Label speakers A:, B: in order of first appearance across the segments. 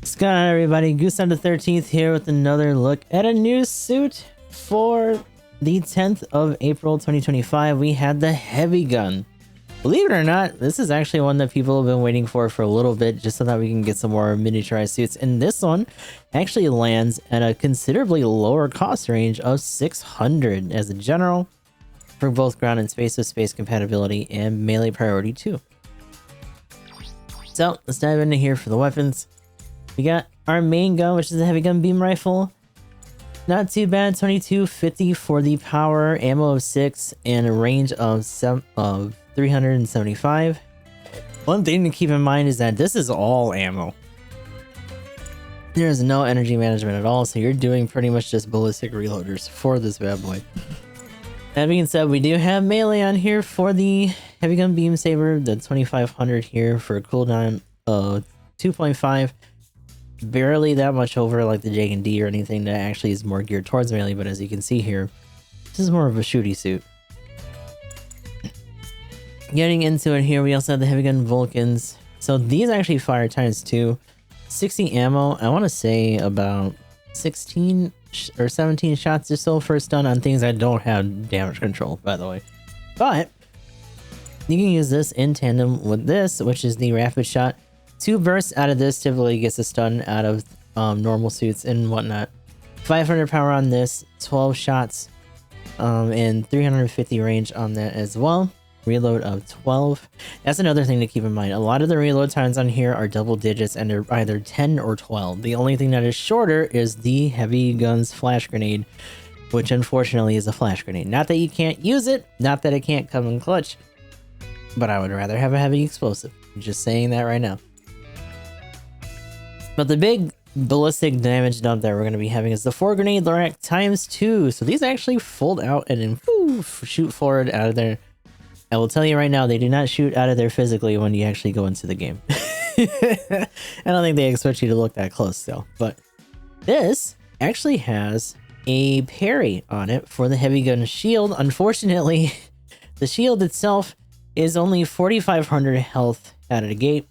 A: What's going on, everybody? Goose on the 13th here with another look at a new suit for the 10th of April 2025. We had the Heavygun. Believe it or not, this is actually one that people have been waiting for a little bit, just so that we can get some more miniaturized suits. And this one actually lands at a considerably lower cost range of 600 as a general for both ground and space with space compatibility and melee priority too. So let's dive into here for the weapons. We got our main gun, which is the Heavygun beam rifle. Not too bad, 2250 for the power, ammo of 6, and a range of 375. One thing to keep in mind is that this is all ammo. There's no energy management at all, so you're doing pretty much just ballistic reloaders for this bad boy. That being said, we do have melee on here for the Heavygun beam saber, the 2500 here for a cooldown of 2.5. Barely that much over like the J and D or anything that actually is more geared towards melee, but as you can see here, this is more of a shooty suit. Getting into it here, we also have the Heavygun Vulcans. So these actually fire times 2. 60 ammo, I want to say about 16 or 17 shots or so for a stun on things that don't have damage control, by the way. But you can use this in tandem with this, which is the rapid shot. 2 bursts out of this typically gets a stun out of normal suits and whatnot. 500 power on this, 12 shots, and 350 range on that as well. Reload of 12. That's another thing to keep in mind. A lot of the reload times on here are double digits and they're either 10 or 12. The only thing that is shorter is the Heavygun's flash grenade, which unfortunately is a flash grenade. Not that you can't use it, not that it can't come in clutch, but I would rather have a heavy explosive. I'm just saying that right now. But the big ballistic damage dump that we're going to be having is the 4 grenade rack times 2. So these actually fold out and then shoot forward out of there. I will tell you right now, they do not shoot out of there physically when you actually go into the game. I don't think they expect you to look that close still. But this actually has a parry on it for the Heavygun shield. Unfortunately, the shield itself is only 4,500 health out of the gate.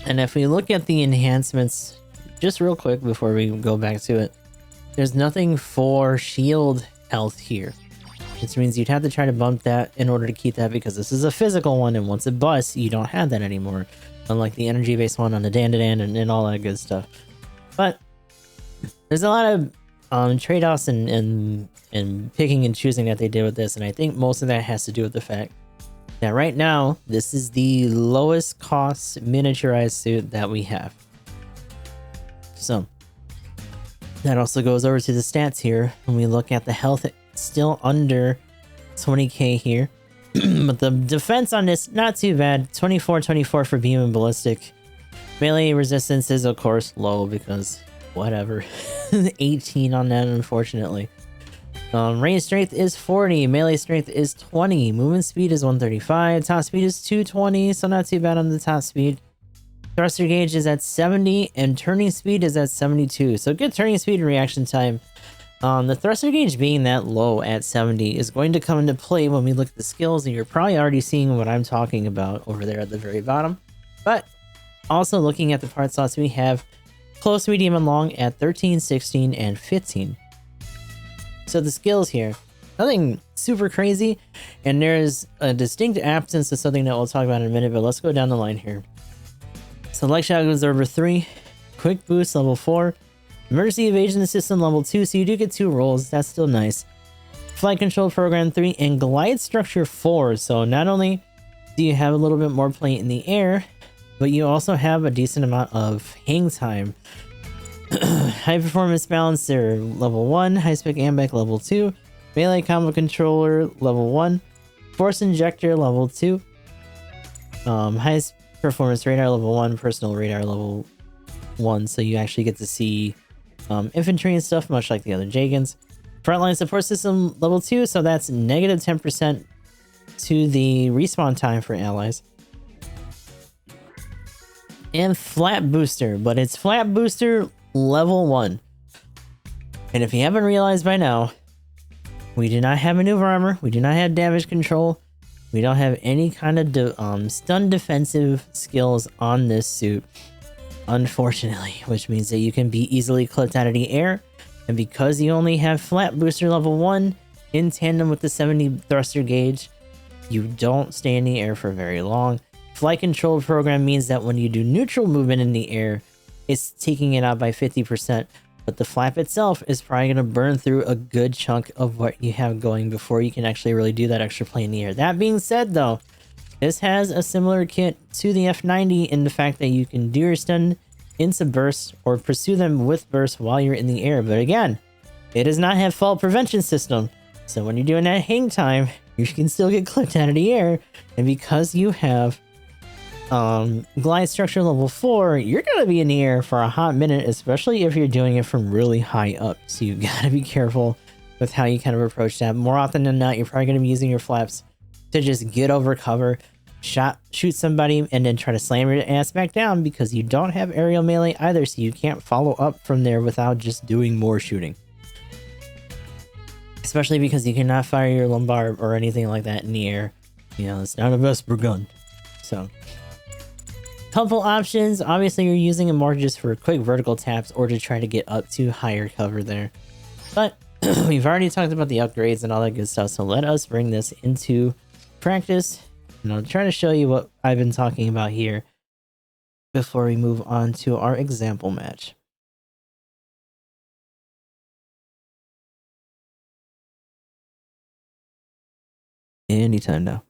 A: And if we look at the enhancements, just real quick before we go back to it, there's nothing for shield health here. Which means you'd have to try to bump that in order to keep that, because this is a physical one, and once it busts, you don't have that anymore. Unlike the energy-based one on the Dandadan and all that good stuff. But there's a lot of trade-offs and picking and choosing that they did with this, and I think most of that has to do with the fact that right now, this is the lowest cost miniaturized suit that we have. So, that also goes over to the stats here. When we look at the health, it's still under 20k here. But the defense on this, not too bad. 24 for beam and ballistic. Melee resistance is, of course, low because whatever. 18 on that, unfortunately. Range strength is 40, melee strength is 20, movement speed is 135, top speed is 220, so not too bad on the top speed. Thruster gauge is at 70, and turning speed is at 72, so good turning speed and reaction time. The thruster gauge being that low at 70 is going to come into play when we look at the skills, and you're probably already seeing what I'm talking about over there at the very bottom. But also looking at the part slots, we have close, medium, and long at 13, 16, and 15. So the skills here, nothing super crazy, and there's a distinct absence of something that we'll talk about in a minute, but let's go down the line here. So light shot goes over 3, quick boost level 4, emergency evasion system level 2, so you do get 2 rolls, that's still nice. Flight control program 3, and glide structure 4, so not only do you have a little bit more play in the air, but you also have a decent amount of hang time. High performance balancer level 1, high spec ambec level 2, melee combo controller level 1, force injector level 2, high performance radar level 1, personal radar level 1, so you actually get to see infantry and stuff, much like the other Jagans. Frontline support system level 2, so that's negative 10% to the respawn time for allies. And flat booster, but it's flat booster level 1. And if you haven't realized by now, we do not have maneuver armor, we do not have damage control, we don't have any kind of stun defensive skills on this suit. unfortunately, which means that you can be easily clipped out of the air. And because you only have flat booster level 1 in tandem with the 70 thruster gauge, you don't stay in the air for very long. Flight control program means that when you do neutral movement in the air, it's taking it out by 50%, but the flap itself is probably going to burn through a good chunk of what you have going before you can actually really do that extra play in the air. That being said though, this has a similar kit to the F90 in the fact that you can do your stun into bursts or pursue them with bursts while you're in the air. But again, it does not have fall prevention system. So when you're doing that hang time, you can still get clipped out of the air. And because you have glide structure level 4, you're going to be in the air for a hot minute, especially if you're doing it from really high up. So you got to be careful with how you kind of approach that. More often than not, you're probably going to be using your flaps to just get over cover, shoot somebody, and then try to slam your ass back down because you don't have aerial melee either, so you can't follow up from there without just doing more shooting. Especially because you cannot fire your lumbar or anything like that in the air. You know, it's not a Vesper gun. So, couple options. Obviously, you're using it more just for quick vertical taps or to try to get up to higher cover there. But we've already talked about the upgrades and all that good stuff, so let us bring this into practice. And I'll try to show you what I've been talking about here before we move on to our example match. Anytime now.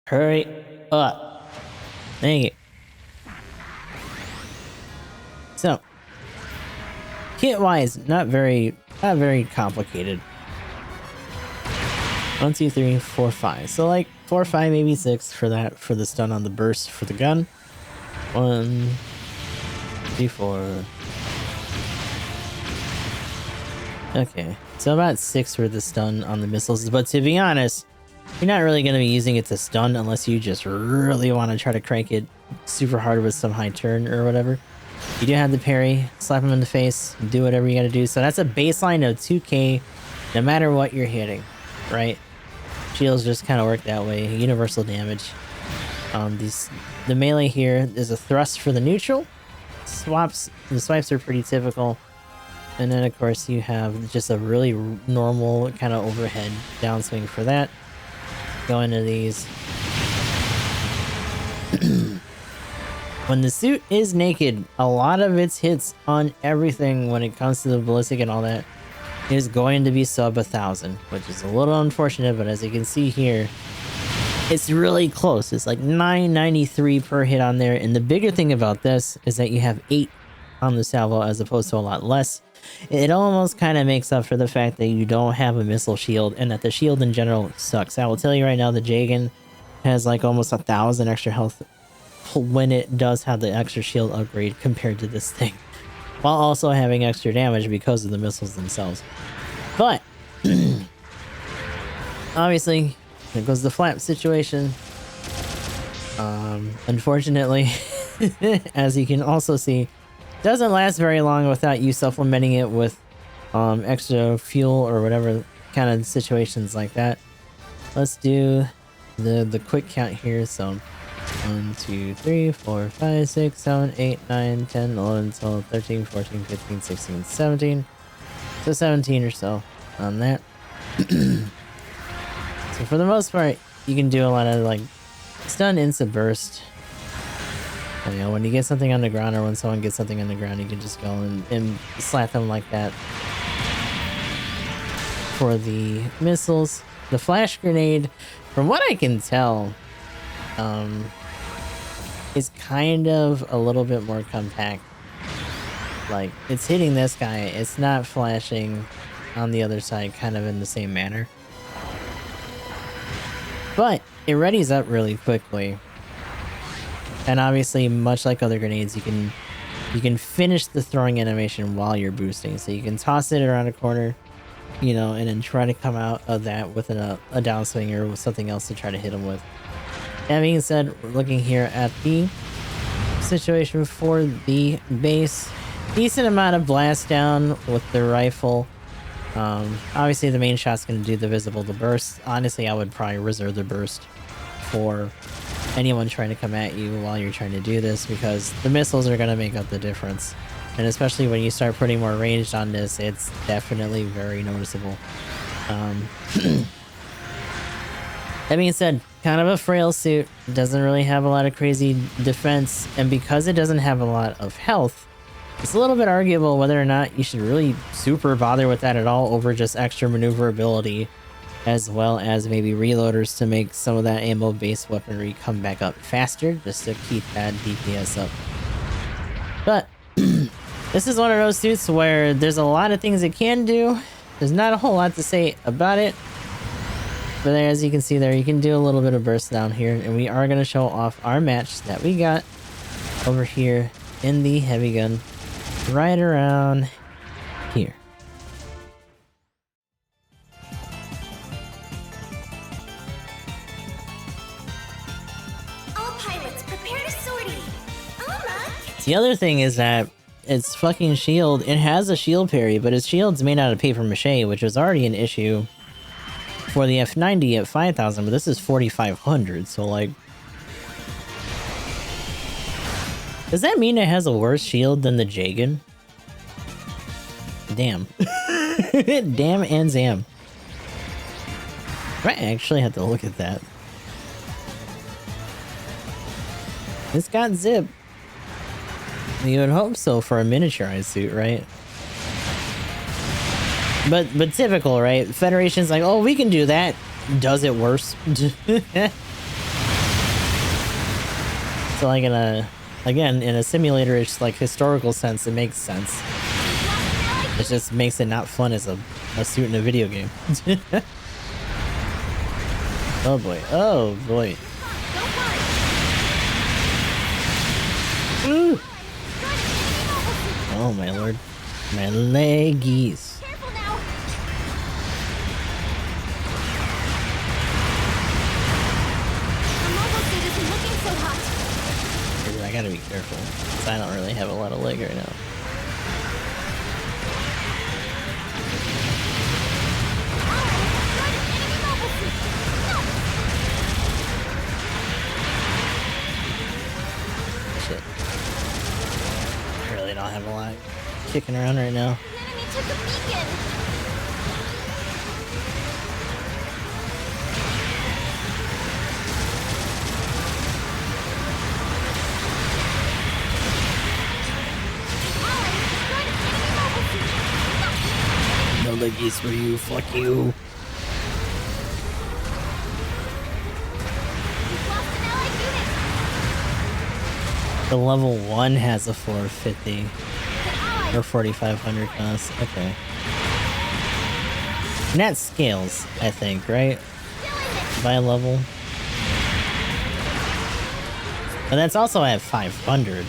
A: Hurry up. Dang it. So, kit-wise, not very complicated. 1, 2, 3, 4, 5. So like 4, 5, maybe 6 for the stun on the burst for the gun. 1, 2, 4. Okay, so about 6 for the stun on the missiles. But to be honest, you're not really going to be using it to stun unless you just really want to try to crank it super hard with some high turn or whatever. You do have the parry, slap him in the face, do whatever you got to do. So that's a baseline of 2k no matter what you're hitting, right? Shields just kind of work that way. Universal damage. The melee here is a thrust for the neutral. The swipes are pretty typical. And then of course you have just a really normal kind of overhead downswing for that. Go into these. When the suit is naked, a lot of its hits on everything when it comes to the ballistic and all that is going to be sub 1000, which is a little unfortunate, but as you can see here, it's really close. It's like 993 per hit on there, and the bigger thing about this is that you have 8 on the salvo as opposed to a lot less. It almost kind of makes up for the fact that you don't have a missile shield and that the shield in general sucks. I will tell you right now, the Jagan has like almost 1000 extra health when it does have the extra shield upgrade compared to this thing, while also having extra damage because of the missiles themselves. But obviously there goes the flap situation. Unfortunately, as you can also see, doesn't last very long without you supplementing it with extra fuel or whatever kind of situations like that. Let's do the quick count here. So 1, 2, 3, 4, 5, 6, 7, 8, 9, 10, 11, 12, 13, 14, 15, 16, 17. So 17 or so on that. So for the most part, you can do a lot of like stun, instant burst. And, you know, when you get something on the ground or when someone gets something on the ground, you can just go and slap them like that. For the missiles, the flash grenade, from what I can tell, is kind of a little bit more compact. Like, it's hitting this guy, it's not flashing on the other side kind of in the same manner. But it readies up really quickly. And obviously, much like other grenades, you can finish the throwing animation while you're boosting. So you can toss it around a corner, you know, and then try to come out of that with a downswing or with something else to try to hit them with. That being said, we're looking here at the situation for the base. Decent amount of blast down with the rifle. Obviously, the main shot's going to do the visible to burst. Honestly, I would probably reserve the burst for anyone trying to come at you while you're trying to do this, because the missiles are going to make up the difference. And especially when you start putting more ranged on this, it's definitely very noticeable. That being said, kind of a frail suit, doesn't really have a lot of crazy defense, and because it doesn't have a lot of health, it's a little bit arguable whether or not you should really super bother with that at all over just extra maneuverability, as well as maybe reloaders to make some of that ammo-based weaponry come back up faster, just to keep that DPS up. But this is one of those suits where there's a lot of things it can do. There's not a whole lot to say about it. But there, as you can see there, you can do a little bit of burst down here, and we are going to show off our match that we got over here in the Heavygun, right around here.
B: All pilots, prepare to sortie.
A: The other thing is that its fucking shield, it has a shield parry, but its shield's made out of paper mache, which was already an issue for the F90 at 5,000, but this is 4,500, so like... Does that mean it has a worse shield than the Jagan? Damn. Damn and Zam. Right, I actually have to look at that. It's got zip. You would hope so for a miniaturized suit, right? But typical, right? Federation's like, oh, we can do that. Does it worse? So like in a, again, in a simulator-ish, like, historical sense, it makes sense. It just makes it not fun as a suit in a video game. Oh boy. Oh boy. Ooh. Oh my lord. My leggies. I gotta be careful, because I don't really have a lot of leg right now. Shit. I really don't have a lot kicking around right now.
B: The enemy took a beacon.
A: No leggies for you, fuck you. The level 1 has a 450 or 4,500 cost. Okay. And that scales, I think, right? By level. But that's also at 500.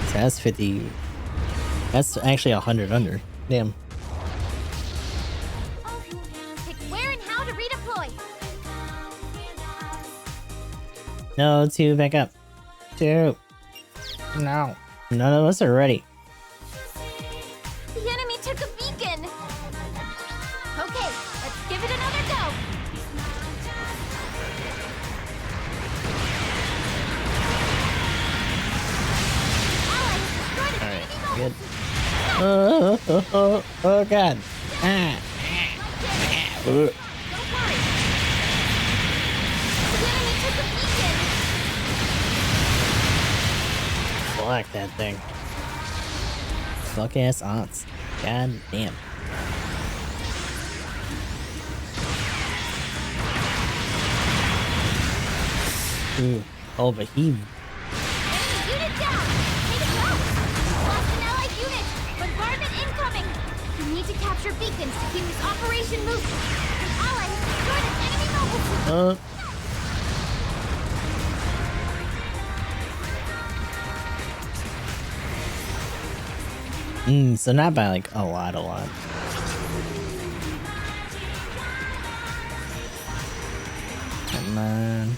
A: So that's 50. That's actually 100 under. Damn.
B: Where and how to redeploy.
A: No, 2, back up. 2. No. None of us are ready.
B: The enemy took a beacon. Okay, let's give it another go.
A: Alright, good. Oh god. Ah. Fuck that thing. Fuck ass aunts. God damn. Ooh. Oh, but he...
B: Unit down! Take it out! Lost an allied unit! Bombardment incoming! We need to capture beacons to keep this operation moving. An ally has destroyed an enemy mobile suit.
A: So not by like a lot. Come on.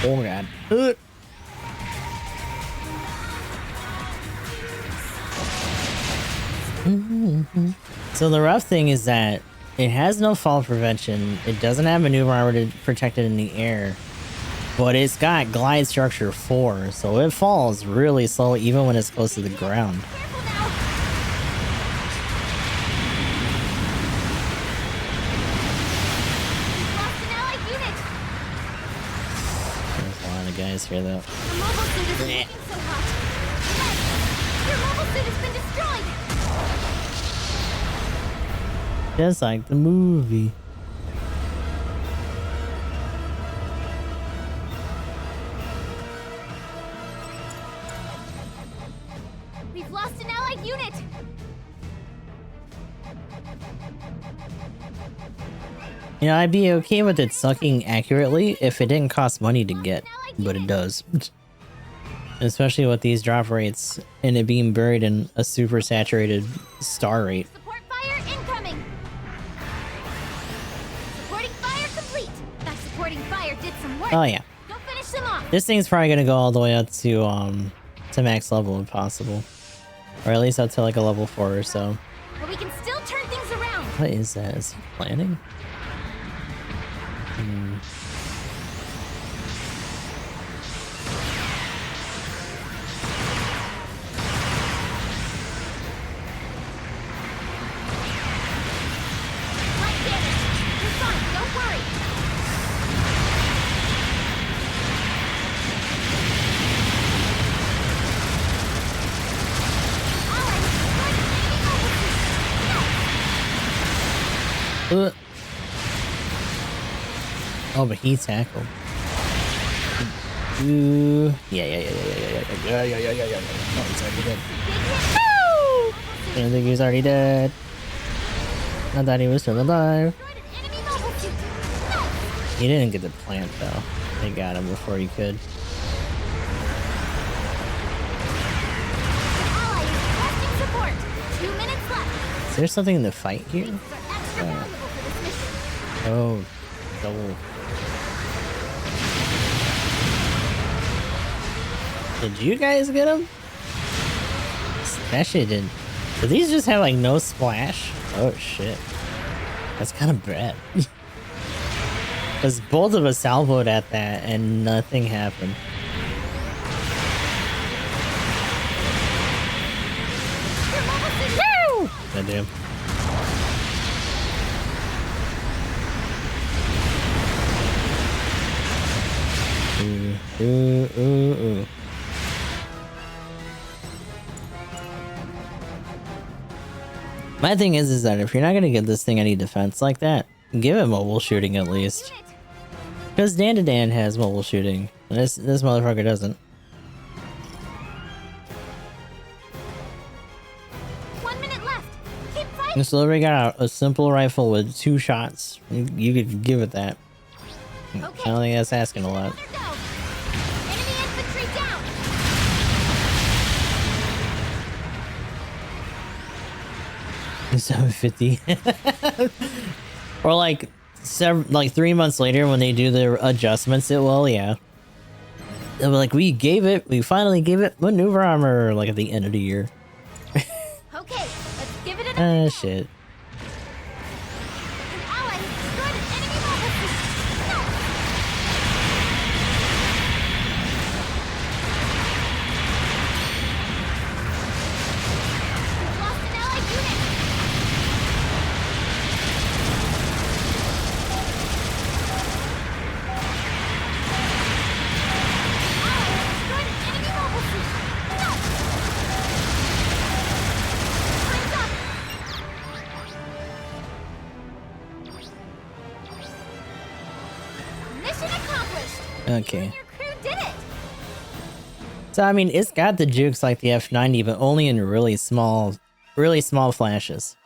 A: Oh my god. So the rough thing is that it has no fall prevention. It doesn't have maneuver armor to protect it in the air. But it's got glide structure 4, so it falls really slow even when it's close to the ground. There's a lot of guys here though.
B: The mobile suit is looking so hot. Yes! Your mobile suit has been destroyed!
A: Just like the movie.
B: We've lost an allied unit!
A: You know, I'd be okay with it sucking accurately if it didn't cost money to get, but it does. Especially with these drop rates and it being buried in a super saturated star rate.
B: Support fire incoming! Supporting fire complete! That supporting fire did some work!
A: Oh yeah.
B: Don't finish them off!
A: This thing's probably gonna go all the way up to max level if possible. Or at least up to like a level 4 or so.
B: But we can still turn things around!
A: What is that? Is he planning?
B: Light damage! You're fine, don't worry! Allies, destroyed an enemy mobile suit! No!
A: Oh, but he tackled. Ooh. Yeah. Oh, he's already dead. I don't think he's already dead. I thought he was still alive.
B: Destroyed an enemy mobile suit! No!
A: He didn't get the plant though. They got him before he could.
B: An ally is requesting support! 2 minutes left!
A: Is there something in the fight here?
B: These are extra valuable for this mission!
A: Oh, double. Did you guys get him? That shit didn't. Do these just have like no splash? Oh shit. That's kind of bad. Because both of us salvoed at that and nothing happened.
B: Your mobile suit is...
A: Woo! Goddamn. Ooh. My thing is that if you're not gonna give this thing any defense like that, give it mobile shooting at least. Because Dan has mobile shooting, and this motherfucker doesn't.
B: 1 minute left! Keep fighting!
A: So we got a simple rifle with 2 shots. You could give it that. I don't think that's asking a lot.
B: Let her go. Enemy infantry down!
A: 750. Or like 3 months later when they do their adjustments, it will, yeah. They'll be like, we finally gave it maneuver armor, like at the end of the year.
B: Okay, let's give it another go.
A: Shit.
B: An ally has destroyed an enemy mobile suit! No! We've lost an allied unit! Ally has destroyed an enemy mobile suit! No! Time's up! Mission accomplished!
A: Okay.
B: You and your crew did it!
A: So I mean, it's got the jukes like the F90, but only in really small flashes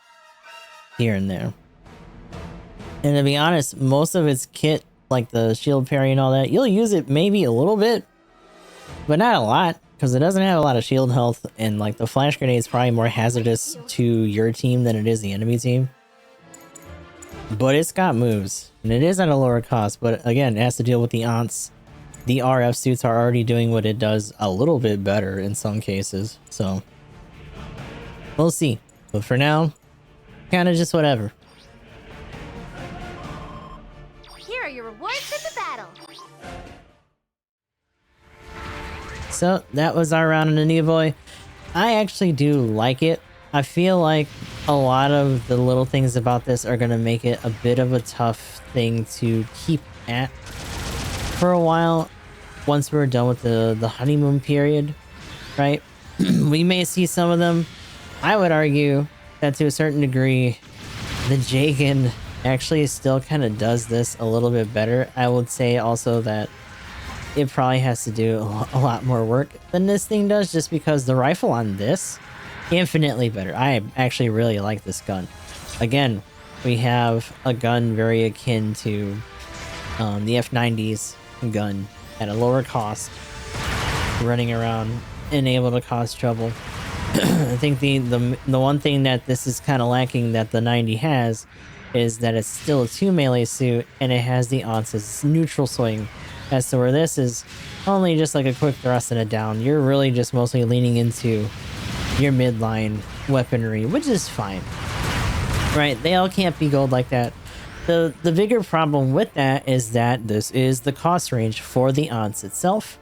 A: here and there. And to be honest, most of its kit, like the shield parry and all that, you'll use it maybe a little bit, but not a lot, because it doesn't have a lot of shield health, and like the flash grenade is probably more hazardous to your team than it is the enemy team. But it's got moves, and it is at a lower cost, but again, it has to deal with the anse the RF suits are already doing what it does a little bit better in some cases. So we'll see. But for now, kind of just whatever.
B: Here are your rewards for the battle.
A: So that was our round on the new boy. I actually do like it. I feel like a lot of the little things about this are going to make it a bit of a tough thing to keep at for a while once we're done with the honeymoon period, right? We may see some of them. I would argue that to a certain degree, the Jagan actually still kind of does this a little bit better. I would say also that it probably has to do a lot more work than this thing does, just because the rifle on this, infinitely better. I actually really like this gun. Again, we have a gun very akin to the F90's gun at a lower cost, running around and able to cause trouble. I think the one thing that this is kind of lacking that the 90 has is that it's still a 2 melee suit, and it has the anse's neutral swing, as to where this is only just like a quick thrust and a down. You're really just mostly leaning into your midline weaponry, which is fine, right? They all can't be gold like that. The bigger problem with that is that this is the cost range for the anse itself.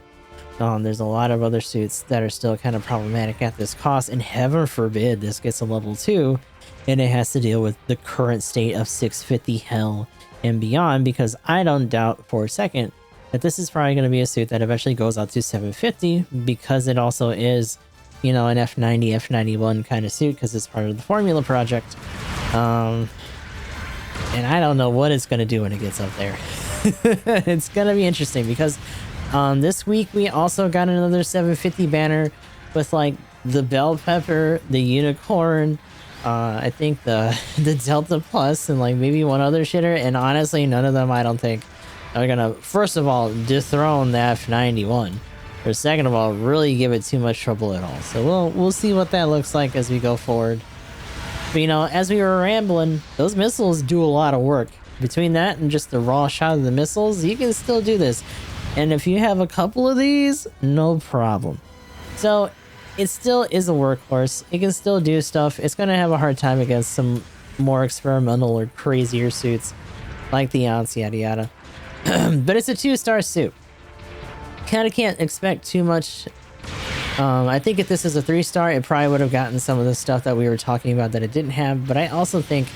A: There's a lot of other suits that are still kind of problematic at this cost, and heaven forbid this gets a level 2 and it has to deal with the current state of 650 hell and beyond, because I don't doubt for a second that this is probably going to be a suit that eventually goes out to 750, because it also is, you know, an F90, F91 kind of suit, because it's part of the formula project. And I don't know what it's going to do when it gets up there. It's going to be interesting, because this week we also got another 750 banner with like the bell pepper, the unicorn, I think the Delta Plus, and like maybe one other shitter. And honestly, none of them I don't think are gonna, first of all, dethrone the F91, or second of all, really give it too much trouble at all. So we'll see what that looks like as we go forward. But, you know, as we were rambling, those missiles do a lot of work. Between that and just the raw shot of the missiles, you can still do this. And if you have a couple of these, no problem. So it still is a workhorse. It can still do stuff. It's going to have a hard time against some more experimental or crazier suits like the anse, yada yada. But it's a 2-star suit. Kind of can't expect too much. I think if this is a 3-star, it probably would have gotten some of the stuff that we were talking about that it didn't have. But I also think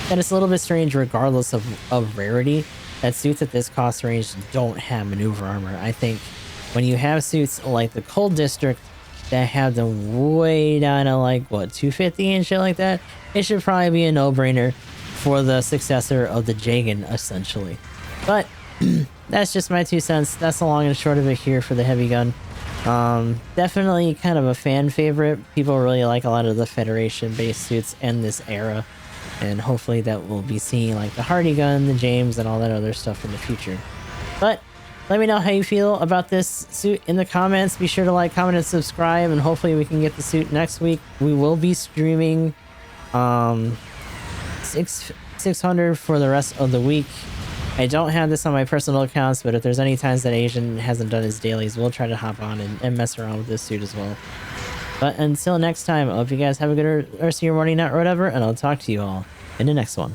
A: that it's a little bit strange, regardless of rarity, that suits at this cost range don't have maneuver armor. I think when you have suits like the Cold District that have them way down to like, what, 250 and shit like that, it should probably be a no-brainer for the successor of the Jagan, essentially. But that's just my 2 cents. That's the long and short of it here for the Heavygun. Definitely kind of a fan favorite. People really like a lot of the Federation-based suits in this era. And hopefully that we'll be seeing like the Hardy gun, the James, and all that other stuff in the future. But let me know how you feel about this suit in the comments. Be sure to like, comment, and subscribe, and hopefully we can get the suit next week. We will be streaming 600 for the rest of the week. I don't have this on my personal accounts, but if there's any times that Asian hasn't done his dailies, we'll try to hop on and mess around with this suit as well. But until next time, I hope you guys have a good rest of your morning, night, or whatever, and I'll talk to you all in the next one.